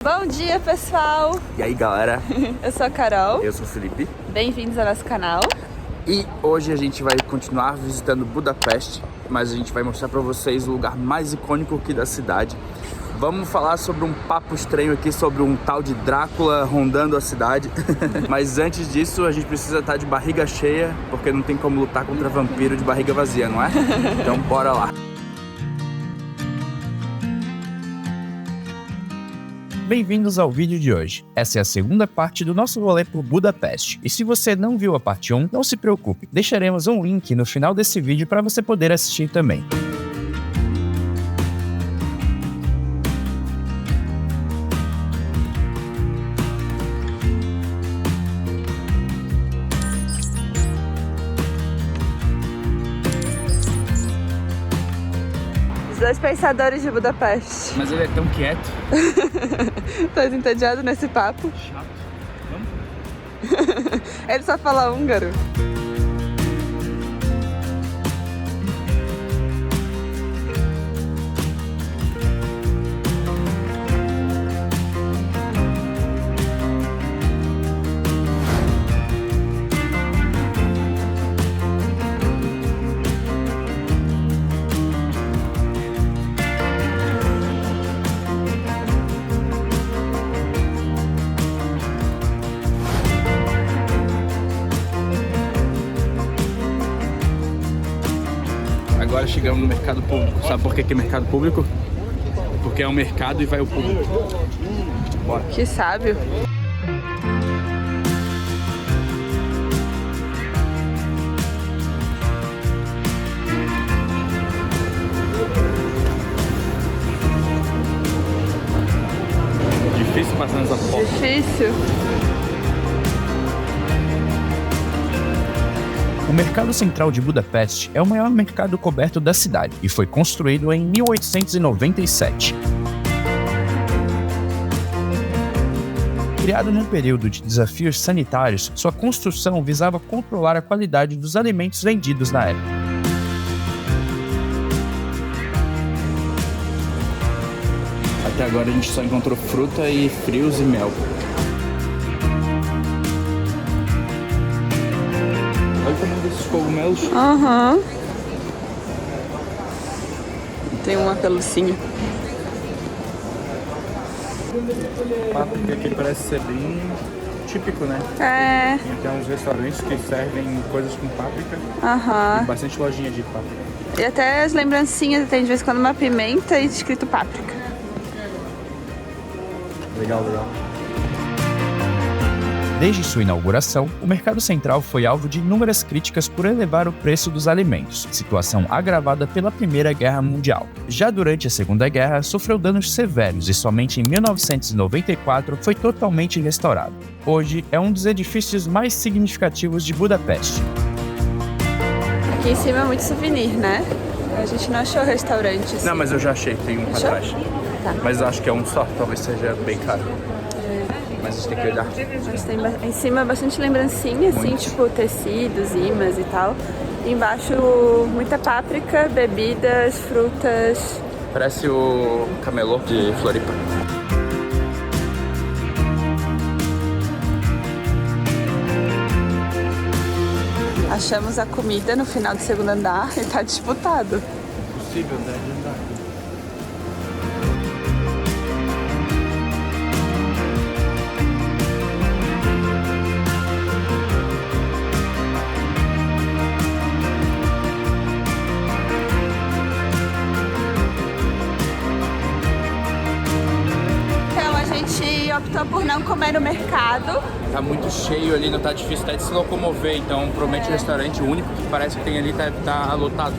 Bom dia, pessoal! E aí, galera? Eu sou a Carol. Eu sou o Felipe. Bem-vindos ao nosso canal. E hoje a gente vai continuar visitando Budapeste, mas a gente vai mostrar pra vocês o lugar mais icônico aqui da cidade. Vamos falar sobre um papo estranho aqui, sobre um tal de Drácula rondando a cidade. Mas antes disso, a gente precisa estar de barriga cheia, porque não tem como lutar contra vampiro de barriga vazia, não é? Então bora lá! Bem-vindos ao vídeo de hoje. Essa é a segunda parte do nosso rolê por Budapeste. E se você não viu a parte 1, não se preocupe, deixaremos um link no final desse vídeo para você poder assistir também. Os dois pensadores de Budapeste. Mas ele é tão quieto. Tô entediado nesse papo. Chato. Vamos? Ele só fala húngaro. Agora chegamos no mercado público. Sabe por que é mercado público? Porque é um mercado e vai o público. Bora. Que sábio. Difícil passar nessa porta. Difícil. O Mercado Central de Budapeste é o maior mercado coberto da cidade e foi construído em 1897. Criado num período de desafios sanitários, sua construção visava controlar a qualidade dos alimentos vendidos na época. Até agora a gente só encontrou fruta e frios e mel. Olha o tamanho desses cogumelos. Aham. Tem uma pelucinha. Páprica aqui parece ser bem típico, né? É. Tem uns restaurantes que servem coisas com páprica. Aham. E bastante lojinha de páprica. E até as lembrancinhas, tem de vez em quando uma pimenta e escrito páprica. Legal, legal. Desde sua inauguração, o Mercado Central foi alvo de inúmeras críticas por elevar o preço dos alimentos, situação agravada pela Primeira Guerra Mundial. Já durante a Segunda Guerra, sofreu danos severos e somente em 1994 foi totalmente restaurado. Hoje, é um dos edifícios mais significativos de Budapeste. Aqui em cima é muito souvenir, né? A gente não achou restaurante assim. Não, mas eu já achei, tem um pra Achou? trás. Tá. Mas eu acho que é um só, talvez seja bem caro. Mas a gente tem que olhar. Mas tem em cima bastante lembrancinha, assim, Muito. tipo tecidos, imãs e tal. E embaixo muita páprica, bebidas, frutas. Parece o camelô de Floripa. Achamos a comida no final do segundo andar e tá disputado. Possível, né? Então a gente optou por não comer no mercado. Tá muito cheio ali, não tá difícil até de se locomover, então provavelmente o restaurante, o único que parece que tem ali, tá lotado.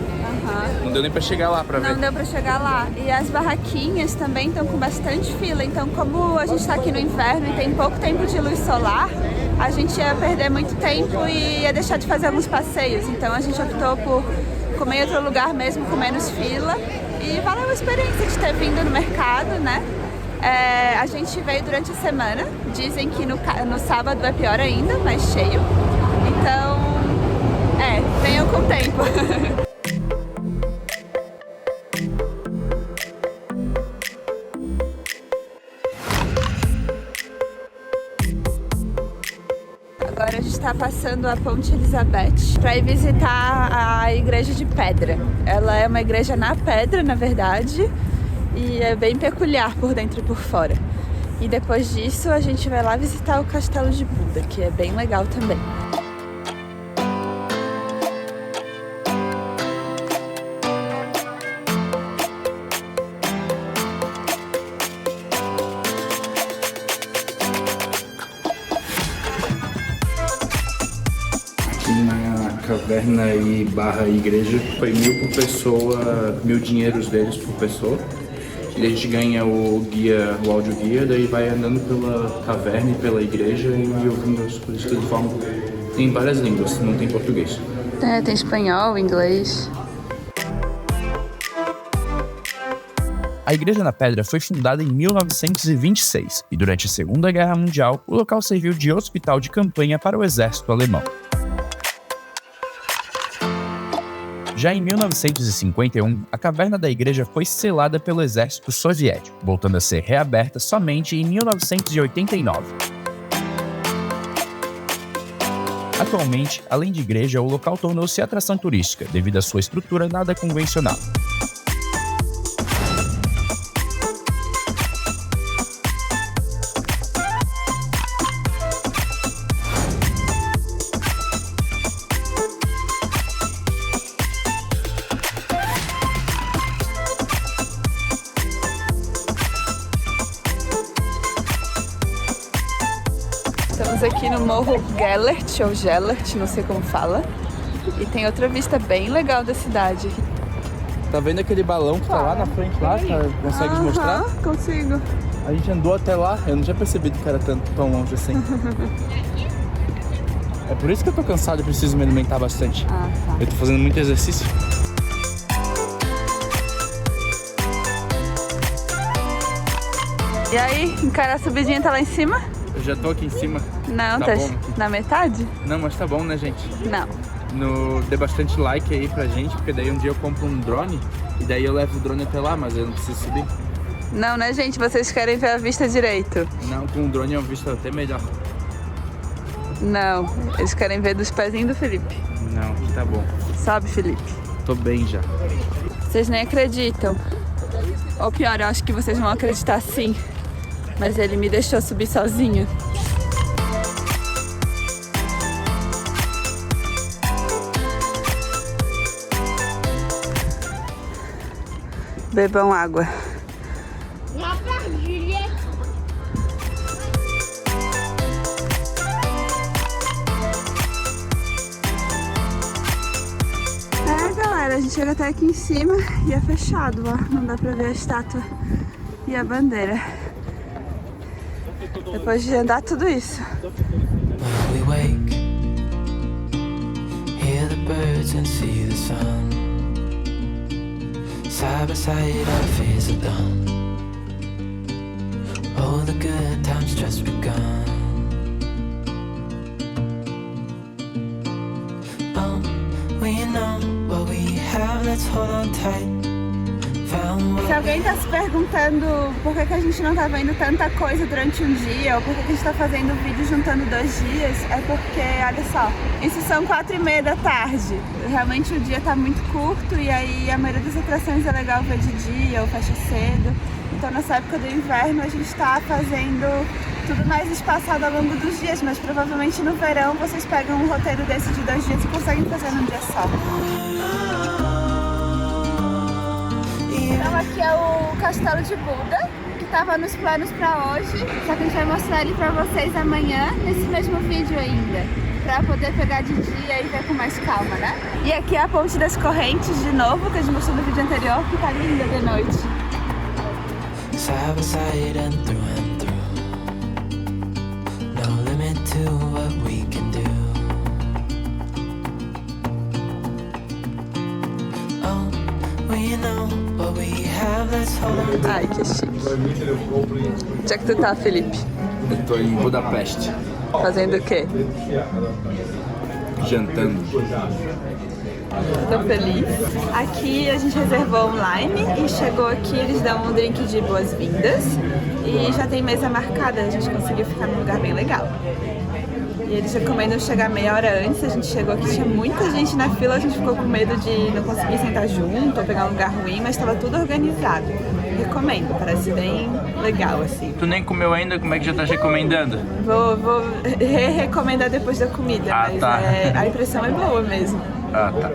Não deu nem pra chegar lá pra ver. Não deu pra chegar lá. E as barraquinhas também estão com bastante fila. Então, como a gente tá aqui no inverno e tem pouco tempo de luz solar, a gente ia perder muito tempo e ia deixar de fazer alguns passeios. Então, a gente optou por comer em outro lugar mesmo, com menos fila. E valeu a experiência de ter vindo no mercado, né? A gente veio durante a semana. Dizem que no sábado é pior ainda, mais cheio. Então, venham com tempo. Agora a gente está passando a Ponte Elizabeth para ir visitar a Igreja de Pedra. Ela é uma igreja na pedra, na verdade, e é bem peculiar por dentro e por fora. E depois disso a gente vai lá visitar o Castelo de Buda, que é bem legal também. Na caverna e barra igreja foi 1.000 por pessoa, 1.000 dinheiros deles por pessoa. E a gente ganha o guia, o áudio guia, daí vai andando pela caverna e pela igreja e ouvindo as coisas de toda forma. Tem várias línguas, não tem português. Tem espanhol, inglês. A Igreja na Pedra foi fundada em 1926 e durante a Segunda Guerra Mundial o local serviu de hospital de campanha para o exército alemão. Já em 1951, a caverna da igreja foi selada pelo exército soviético, voltando a ser reaberta somente em 1989. Atualmente, além de igreja, o local tornou-se atração turística, devido à sua estrutura nada convencional. Estamos aqui no Morro Gellert, ou Gellert, não sei como fala. E tem outra vista bem legal da cidade. Tá vendo aquele balão que tá lá na frente lá? Consegue mostrar? Consigo. A gente andou até lá, eu não tinha percebido que era tão longe assim. É por isso que eu tô cansado e preciso me alimentar bastante. Tá. Eu tô fazendo muito exercício. E aí, encara a subidinha, tá lá em cima? Eu já tô aqui em cima. Não, tá bom aqui. Na metade? Não, mas tá bom, né, gente? Não. Dê bastante like aí pra gente, porque daí um dia eu compro um drone e daí eu levo o drone até lá, mas eu não preciso subir. Não, né, gente? Vocês querem ver a vista direito? Não, com o drone é uma vista até melhor. Não, eles querem ver dos pezinhos do Felipe. Não, tá bom. Sobe, Felipe. Tô bem já. Vocês nem acreditam. Ou pior, eu acho que vocês vão acreditar sim. Mas ele me deixou subir sozinho. Bebam água. Galera, a gente chega até aqui em cima e é fechado, ó. Não dá pra ver a estátua e a bandeira. Depois de andar tudo isso. We wake, hear the birds and see the sun. Side by side our fears are done. Oh, the good times just begun. Oh, we know what we have, let's hold on tight. Se alguém tá se perguntando por que a gente não tá vendo tanta coisa durante um dia, ou por que a gente tá fazendo vídeo juntando 2 dias, é porque, olha só, isso são 4h30 da tarde. Realmente o dia tá muito curto e aí a maioria das atrações é legal ver de dia ou fecha cedo. Então nessa época do inverno a gente tá fazendo tudo mais espaçado ao longo dos dias, mas provavelmente no verão vocês pegam um roteiro desse de 2 dias e conseguem fazer num dia só. Então aqui é o Castelo de Buda, que estava nos planos para hoje, só que a gente vai mostrar ele para vocês amanhã, nesse mesmo vídeo ainda, para poder pegar de dia e ver com mais calma, né? E aqui é a Ponte das Correntes de novo, que a gente mostrou no vídeo anterior, que tá linda de noite. Side by side and through. No limit to what we can do. Oh, we know what we have, let's hold on. Ai, que chique. Onde é que tu tá, Felipe? Eu tô em Budapeste. Fazendo o quê? Jantando. Tô feliz. Aqui a gente reservou online e chegou aqui, eles dão um drink de boas-vindas. e já tem mesa marcada, a gente conseguiu ficar num lugar bem legal. E eles recomendam chegar meia hora antes, a gente chegou aqui, tinha muita gente na fila, a gente ficou com medo de não conseguir sentar junto ou pegar um lugar ruim, mas estava tudo organizado. Recomendo, parece bem legal, assim. Tu nem comeu ainda, como é que já tá recomendando? Vou recomendar depois da comida, mas tá. a impressão é boa mesmo. Ah, tá.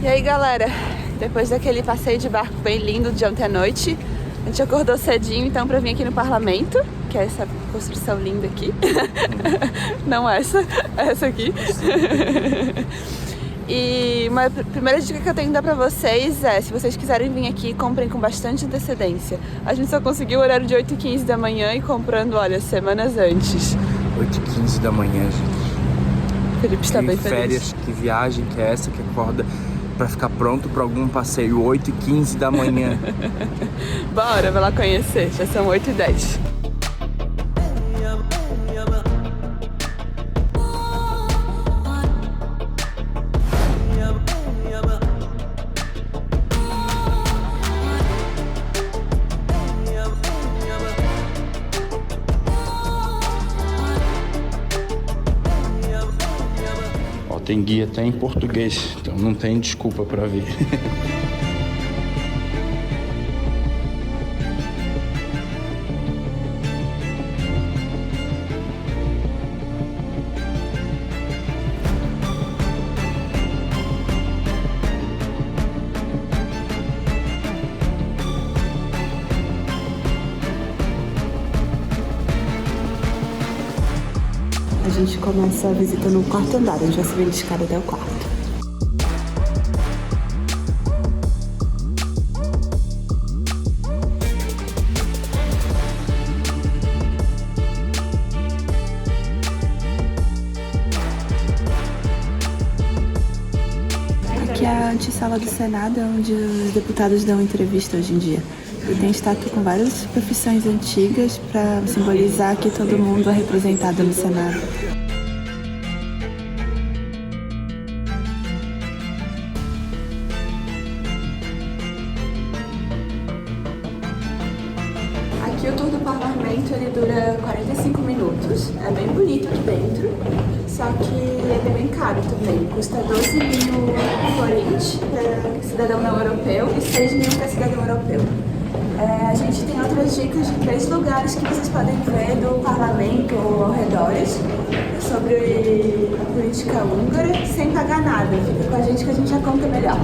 E aí, galera, depois daquele passeio de barco bem lindo de ontem à noite, a gente acordou cedinho então pra vir aqui no Parlamento, que é essa construção linda aqui. Não essa aqui. E uma primeira dica que eu tenho que dar pra vocês é, se vocês quiserem vir aqui, comprem com bastante antecedência. A gente só conseguiu o horário de 8h15 da manhã e comprando, olha, semanas antes. 8h15 da manhã, gente. O Felipe está bem feliz. Férias, que viagem que é essa que acorda pra ficar pronto pra algum passeio 8h15 da manhã? Bora, vai lá conhecer, já são 8h10. Tem guia até em português, então não tem desculpa para vir. A gente começa a visita no quarto andar, a gente vai subir de escada até o quarto. Aqui é a antessala do Senado, onde os deputados dão entrevista hoje em dia. E tem estátua com várias profissões antigas para simbolizar que todo mundo é representado no Senado. Aqui o tour do parlamento ele dura 45 minutos, é bem bonito aqui dentro, só que ele é bem caro também, custa 12 mil florins para cidadão não europeu e 6 mil para cidadão europeu. A gente tem outras dicas de 3 lugares que vocês podem ver do parlamento ou arredores sobre a política húngara sem pagar nada. Fica com a gente que a gente já conta melhor.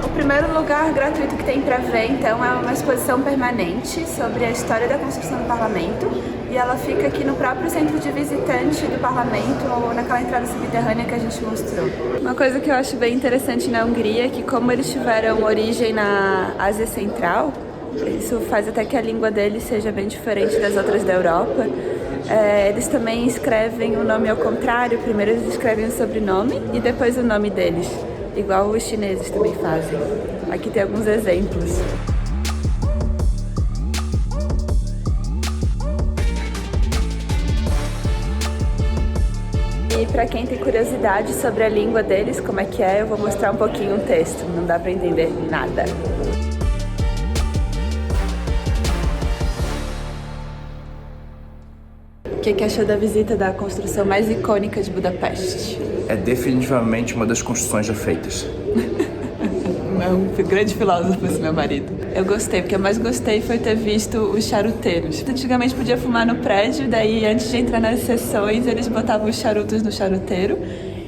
O primeiro lugar gratuito que tem para ver, então, é uma exposição permanente sobre a história da construção do parlamento e ela fica aqui no próprio centro de visitante do parlamento ou naquela entrada subterrânea que a gente mostrou. Uma coisa que eu acho bem interessante na Hungria é que como eles tiveram origem na Ásia Central, isso faz até que a língua deles seja bem diferente das outras da Europa. Eles também escrevem o nome ao contrário, primeiro eles escrevem o sobrenome e depois o nome deles. Igual os chineses também fazem. Aqui tem alguns exemplos. E Pra quem tem curiosidade sobre a língua deles, como é que é, eu vou mostrar um pouquinho o texto, não dá pra entender nada. O que achou da visita da construção mais icônica de Budapeste? É definitivamente uma das construções já feitas. É um grande filósofo esse meu marido. Eu gostei, porque eu mais gostei foi ter visto os charuteiros. Antigamente podia fumar no prédio, daí antes de entrar nas sessões eles botavam os charutos no charuteiro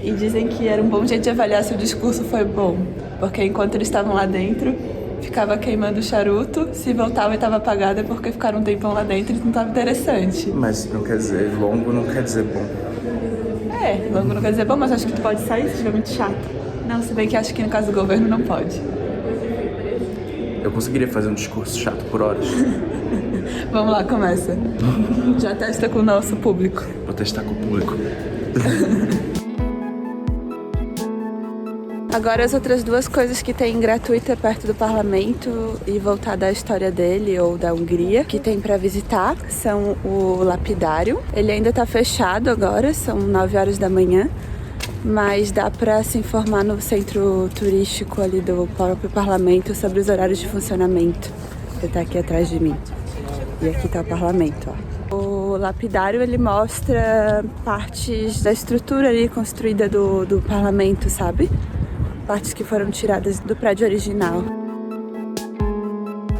e dizem que era um bom jeito de avaliar se o discurso foi bom, porque enquanto eles estavam lá dentro ficava queimando o charuto, se voltava e estava apagado é porque ficaram um tempão lá dentro e não estava interessante. Mas não quer dizer, longo não quer dizer bom. É, longo não quer dizer bom, mas acho que tu pode sair se estiver muito chato. Não, se bem que acho que no caso do governo não pode. Eu conseguiria fazer um discurso chato por horas. Vamos lá, começa. Já testa com o nosso público. Vou testar com o público. Agora as outras duas coisas que tem gratuita perto do parlamento e voltada à história dele ou da Hungria, que tem pra visitar, são o lapidário. Ele ainda tá fechado agora, são 9 horas da manhã. Mas dá para se informar no centro turístico ali do próprio parlamento sobre os horários de funcionamento. Ele tá aqui atrás de mim. E aqui tá o parlamento, ó. O lapidário, ele mostra partes da estrutura ali construída do parlamento, sabe? Partes que foram tiradas do prédio original.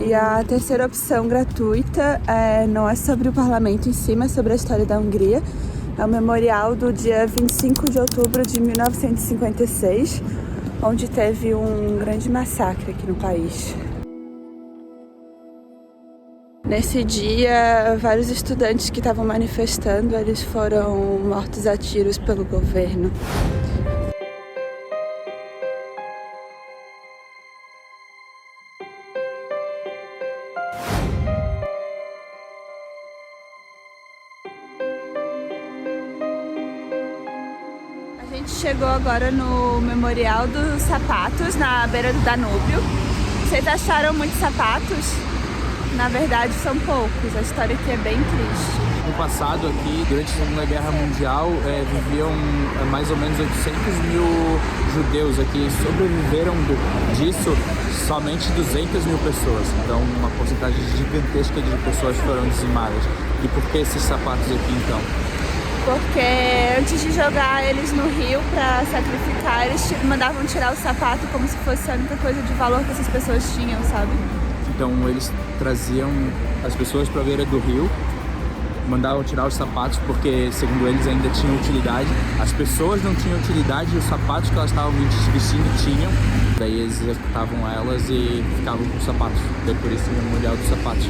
E a terceira opção gratuita não é sobre o parlamento em si, mas sobre a história da Hungria. É o memorial do dia 25 de outubro de 1956, onde teve um grande massacre aqui no país. Nesse dia, vários estudantes que estavam manifestando, eles foram mortos a tiros pelo governo. A gente chegou agora no Memorial dos Sapatos, na beira do Danúbio. Vocês acharam muitos sapatos? Na verdade, são poucos. A história aqui é bem triste. No passado aqui, durante a Segunda Guerra Mundial, viviam mais ou menos 800 mil judeus aqui. Sobreviveram disso somente 200 mil pessoas. Então, uma porcentagem gigantesca de pessoas foram dizimadas. E por que esses sapatos aqui, então? Porque antes de jogar eles no rio para sacrificar, eles mandavam tirar o sapato como se fosse a única coisa de valor que essas pessoas tinham, sabe? Então eles traziam as pessoas para a beira do rio, mandavam tirar os sapatos porque, segundo eles, ainda tinham utilidade. As pessoas não tinham utilidade e os sapatos que elas estavam vestindo tinham. Daí eles executavam elas e ficavam com os sapatos. Daí por isso o Memorial dos Sapatos.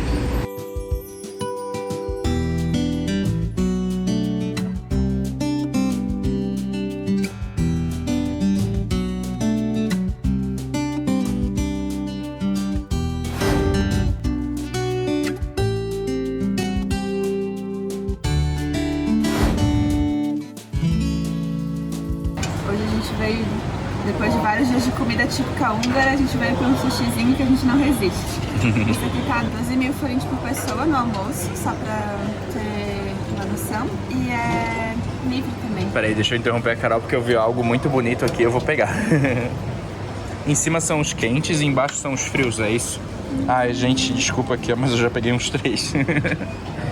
Hoje a gente veio, depois de vários dias de comida típica húngara, a gente veio para um sushizinho que a gente não resiste. Isso aqui tá 12.000 forinhos por pessoa no almoço, só pra ter uma noção. E é livre também. Peraí, deixa eu interromper a Carol porque eu vi algo muito bonito aqui, eu vou pegar. Em cima são os quentes e embaixo são os frios, é isso? Ai, gente, desculpa aqui, mas eu já peguei uns 3.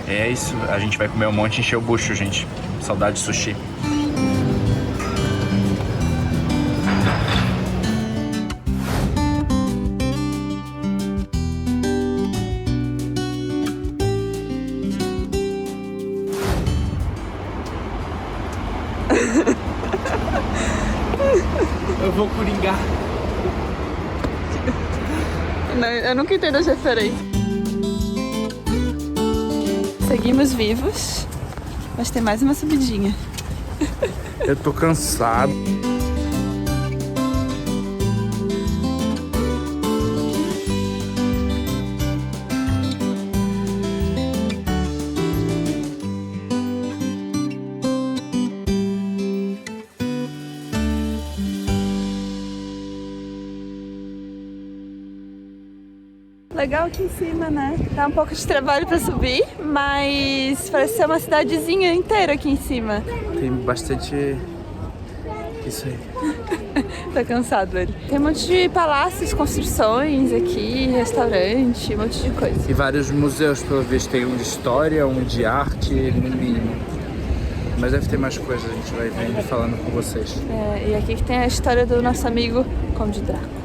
É isso, a gente vai comer um monte e encher o bucho, gente. Saudade de sushi. Eu vou coringar. Não, eu nunca entendo as referências. Seguimos vivos, mas tem mais uma subidinha. Eu tô cansado. Legal aqui em cima, né? Dá um pouco de trabalho pra subir, mas parece ser uma cidadezinha inteira aqui em cima. Tem bastante Isso aí. Tá cansado ele. Tem um monte de palácios, construções aqui, restaurante, um monte de coisa. E vários museus, pelo visto. Tem um de história, um de arte, no mínimo. Mas deve ter mais coisas, a gente vai vendo e falando com vocês. E aqui que tem a história do nosso amigo Conde Drácula.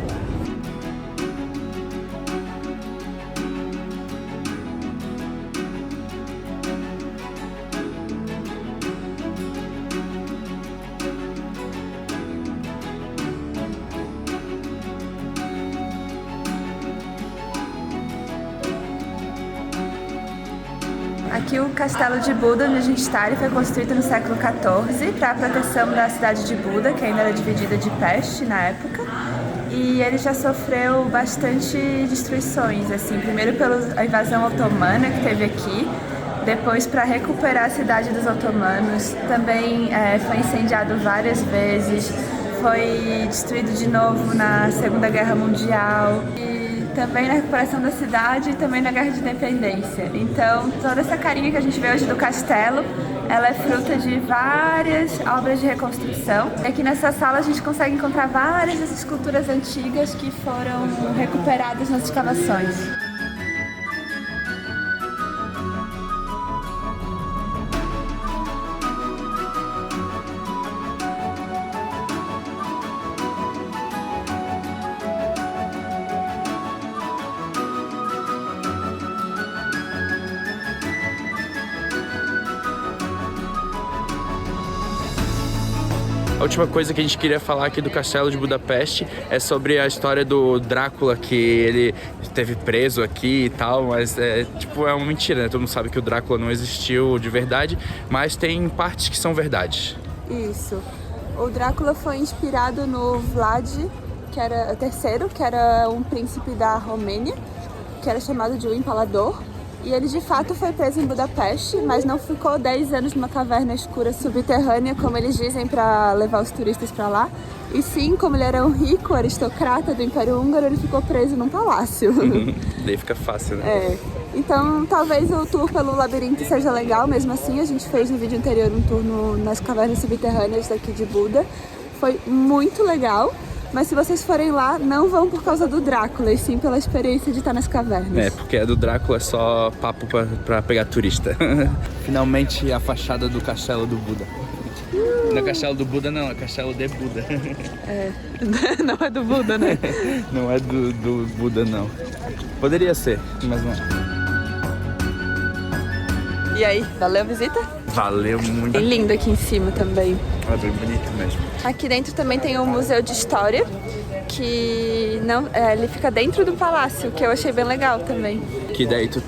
Aqui o Castelo de Buda, onde a gente está, ele foi construído no século XIV para a proteção da cidade de Buda, que ainda era dividida de Peste na época. E ele já sofreu bastante destruições, assim, primeiro pela invasão otomana que teve aqui, depois para recuperar a cidade dos otomanos, também foi incendiado várias vezes, foi destruído de novo na Segunda Guerra Mundial. Também na recuperação da cidade e também na Guerra de Independência. Então, toda essa carinha que a gente vê hoje do castelo, ela é fruta de várias obras de reconstrução. Aqui nessa sala a gente consegue encontrar várias dessas esculturas antigas que foram recuperadas nas escavações. A última coisa que a gente queria falar aqui do Castelo de Budapeste é sobre a história do Drácula, que ele esteve preso aqui e tal, mas é uma mentira, né? Todo mundo sabe que o Drácula não existiu de verdade, mas tem partes que são verdade. Isso. O Drácula foi inspirado no Vlad, que era o terceiro, que era um príncipe da Romênia, que era chamado de o Empalador. E ele de fato foi preso em Budapeste, mas não ficou 10 anos numa caverna escura subterrânea, como eles dizem, para levar os turistas para lá. E sim, como ele era um rico aristocrata do Império Húngaro, ele ficou preso num palácio. Daí fica fácil, né? Então talvez o tour pelo labirinto seja legal, mesmo assim. A gente fez no vídeo anterior um tour nas cavernas subterrâneas daqui de Buda. Foi muito legal. Mas se vocês forem lá, não vão por causa do Drácula, e sim pela experiência de estar nas cavernas. Porque a do Drácula é só papo pra pegar turista. Finalmente a fachada do Castelo do Buda. Não é Castelo do Buda não, é Castelo de Buda. Não é do Buda, né? Não é do Buda não. Poderia ser, mas não é. E aí, valeu a visita? Valeu muito. É lindo aqui em cima também. É bem bonito mesmo. Aqui dentro também tem um museu de história, que ele fica dentro do palácio, que eu achei bem legal também. Que daí tu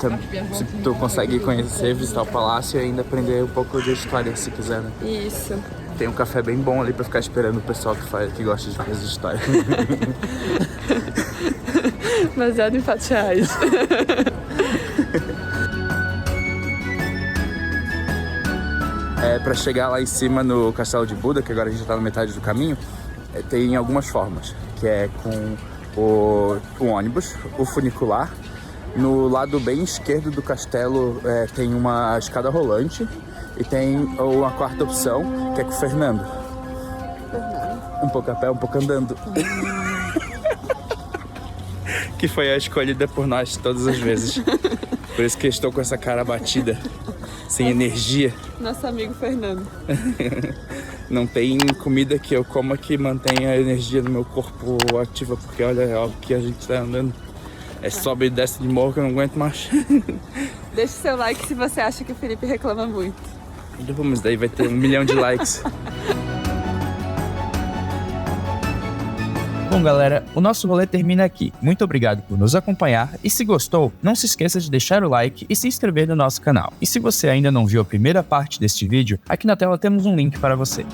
consegue conhecer, visitar o palácio e ainda aprender um pouco de história, se quiser, né? Isso. Tem um café bem bom ali pra ficar esperando o pessoal que gosta de fazer história. Baseado em fatos reais. Para chegar lá em cima no Castelo de Buda, que agora a gente já tá na metade do caminho, tem algumas formas, que é com o ônibus, o funicular. No lado bem esquerdo do castelo tem uma escada rolante e tem uma quarta opção, que é com o Fernando. Um pouco a pé, um pouco andando. Que foi a escolhida por nós todas as vezes. Por isso que eu estou com essa cara batida, sem energia. Nosso amigo Fernando. Não tem comida que eu coma que mantenha a energia do meu corpo ativa, porque olha, é óbvio que a gente tá andando. Sobe e desce de morro que eu não aguento mais. Deixe seu like se você acha que o Felipe reclama muito. Mas daí vai ter 1 milhão de likes. Bom, galera, o nosso rolê termina aqui. Muito obrigado por nos acompanhar e se gostou, não se esqueça de deixar o like e se inscrever no nosso canal. E se você ainda não viu a primeira parte deste vídeo, aqui na tela temos um link para você.